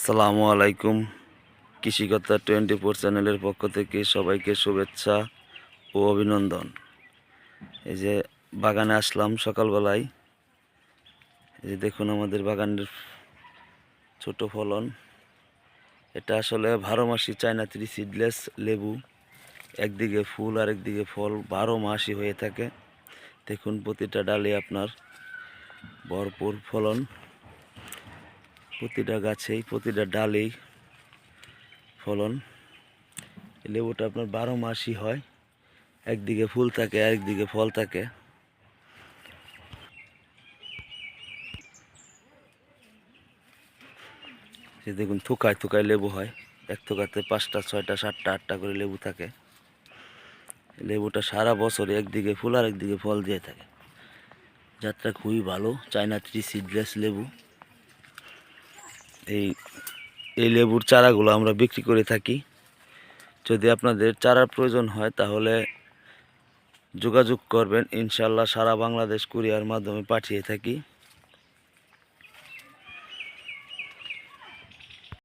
আসসালামু আলাইকুম। কৃষিকথা 24 চ্যানেলের পক্ষ থেকে সবাইকে শুভেচ্ছা ও অভিনন্দন। এই যে বাগানে আসলাম সকালবেলায়। এই যে দেখুন আমাদের বাগানের ছোট ফলন। এটা আসলে 12 মাসি চায়না 3 সিডলেস লেবু। একদিকে ফুল আর একদিকে ফল 12 মাসই হয়ে থাকে। দেখুন প্রতিটা ডালে আপনার ভরপুর ফলন, প্রতিটা গাছেই প্রতিটা ডালেই ফলন। এই লেবুটা আপনার 12 মাসই হয়, একদিকে ফুল থাকে আর একদিকে ফল থাকে। যে দেখুন থোকায় থোকায় লেবু হয়, এক থোকাতে 5টা 6টা 7টা 8টা করে লেবু থাকে। লেবুটা সারা বছর একদিকে ফুল আর একদিকে ফল দিয়ে থাকে। জাতটা খুবই ভালো, চায়না 3 সিডলেস লেবু। এই এই লেবুর চারাগুলো আমরা বিক্রি করে থাকি। যদি আপনাদের চারার প্রয়োজন হয় তাহলে যোগাযোগ করবেন, ইনশাল্লাহ সারা বাংলাদেশ কুরিয়ার মাধ্যমে পাঠিয়ে থাকি।